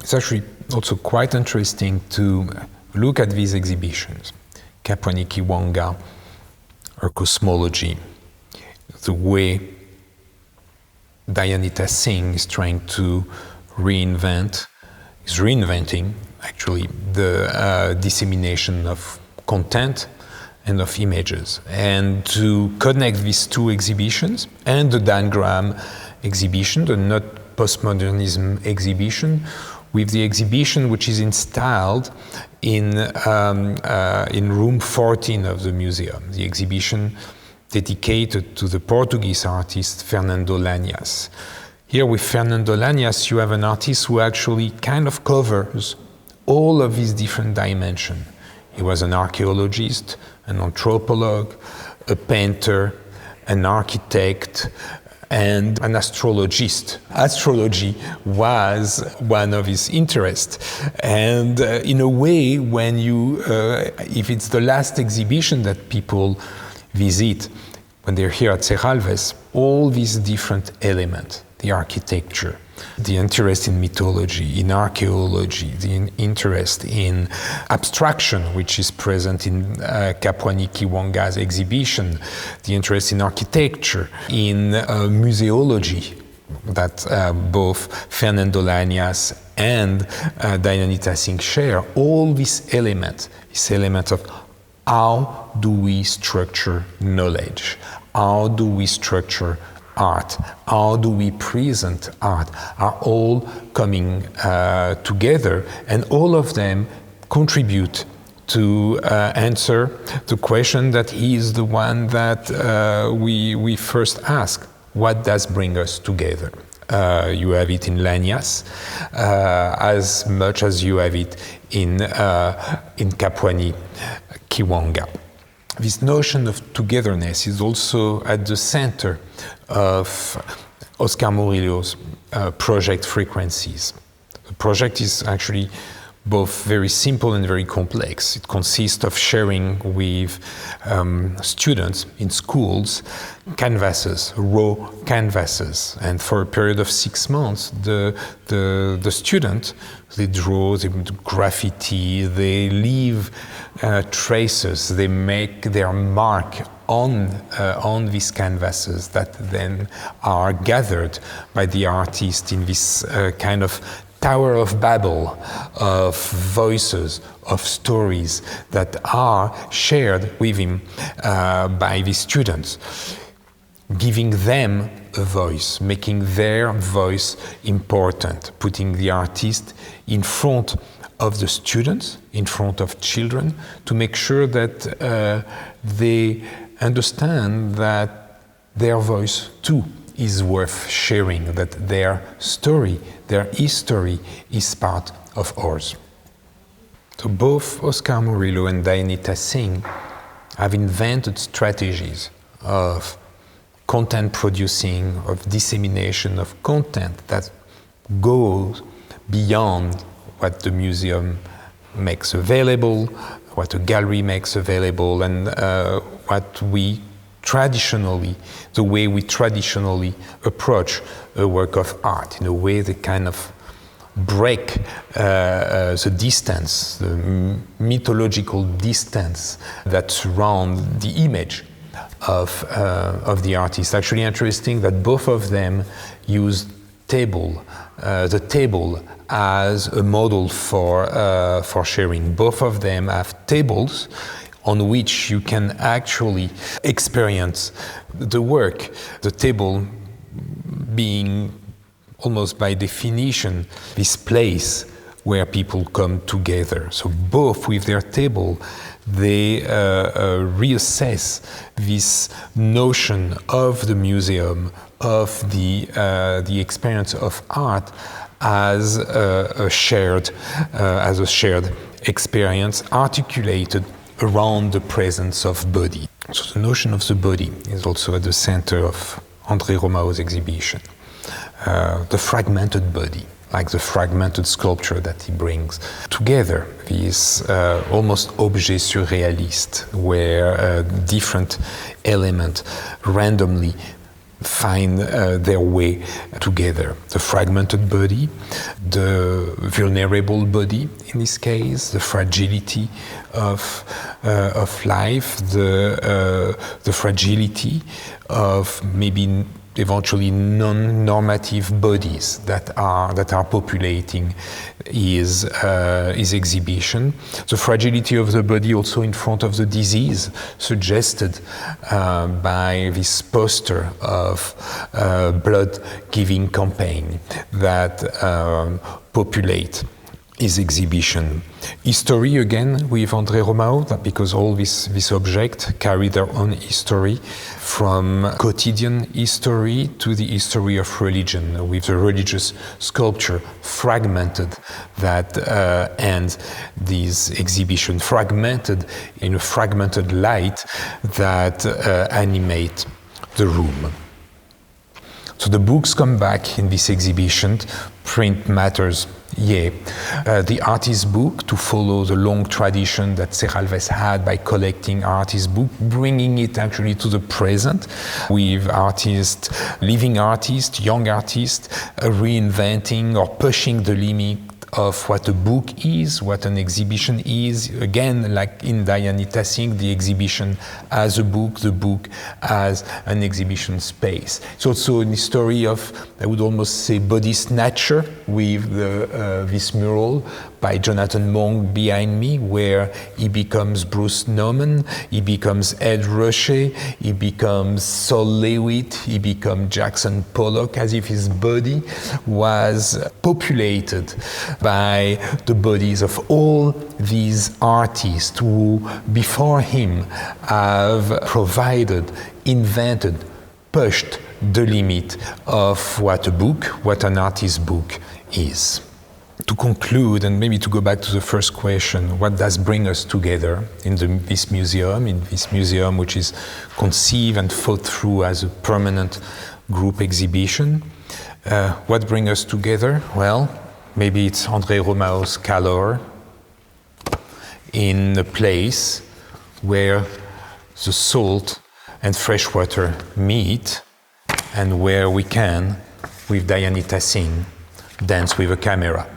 It's actually also quite interesting to look at these exhibitions. Kapwani Kiwanga, or cosmology, the way Dayanita Singh is trying to reinventing actually the dissemination of content and of images, and to connect these two exhibitions and the Dangram exhibition, the Not Postmodernism exhibition, with the exhibition which is installed in room 14 of the museum, the exhibition dedicated to the Portuguese artist Fernando Lanhas. Here with Fernando Lanhas, you have an artist who actually kind of covers all of these different dimensions. He was an archaeologist, an anthropologist, a painter, an architect, and an astrologist. Astrology was one of his interests. And in a way, when if it's the last exhibition that people visit, when they're here at Serralves, all these different elements, the architecture, the interest in mythology, in archaeology, the interest in abstraction, which is present in Kapwani Kiwanga's exhibition, the interest in architecture, in museology, that both Fernando Lanhas and Dayanita Singh share, all these elements, this element of how do we structure knowledge, how do we structure art, how do we present art, are all coming together, and all of them contribute to answer the question that is the one that we first ask: what does bring us together? You have it in Lanhas as much as you have it in Kapwani Kiwanga. This notion of togetherness is also at the center of Oscar Murillo's project Frequencies. The project is actually both very simple and very complex. It consists of sharing with students in schools canvases, raw canvases, and for a period of 6 months, the student, they draw, they do graffiti, they leave traces, they make their mark on these canvases that then are gathered by the artist in this kind of Tower of Babel of voices, of stories that are shared with him by the students, giving them a voice, making their voice important, putting the artist in front of the students, in front of children, to make sure that they understand that their voice too is worth sharing, that their story, their history is part of ours. So both Oscar Murillo and Dayanita Singh have invented strategies of content producing, of dissemination of content that goes beyond what the museum makes available, what a gallery makes available, and the way we traditionally approach a work of art. In a way that kind of break the distance, the mythological distance that surrounds the image of the artist. Actually interesting that both of them use the table as a model for sharing. Both of them have tables on which you can actually experience the work. The table being almost by definition this place where people come together. So both with their table, they reassess this notion of the museum, of the experience of art as a shared experience articulated around the presence of body. So the notion of the body is also at the center of André Romao's exhibition. The fragmented body, like the fragmented sculpture that he brings together, these almost objets surrealistes, where different elements randomly find their way together. The fragmented body, the vulnerable body in this case, the fragility of life, the fragility of maybe eventually non-normative bodies that are populating his exhibition. The fragility of the body also in front of the disease, suggested by this poster of blood-giving campaign that populate his exhibition. History again with André Romao, because all these objects carry their own history, from quotidian history to the history of religion, with the religious sculpture fragmented that ends this exhibition, fragmented in a fragmented light that animate the room. So the books come back in this exhibition. Print matters, yeah. The artist book, to follow the long tradition that Serralves had by collecting artist book, bringing it actually to the present with artists, living artists, young artists, reinventing or pushing the limit of what a book is, what an exhibition is. Again, like in Dianita Singh, the exhibition as a book, the book as an exhibition space. It's also a story of, I would almost say, body snatcher with this mural by Jonathan Monk behind me, where he becomes Bruce Nauman, he becomes Ed Ruscha, he becomes Sol Lewitt, he becomes Jackson Pollock, as if his body was populated by the bodies of all these artists who, before him, have provided, invented, pushed the limit of what a book, what an artist's book is. To conclude, and maybe to go back to the first question, what does bring us together in this museum which is conceived and thought through as a permanent group exhibition? What brings us together? Well, maybe it's André Romao's calor in a place where the salt and fresh water meet, and where we can, with Dianita Singh, dance with a camera.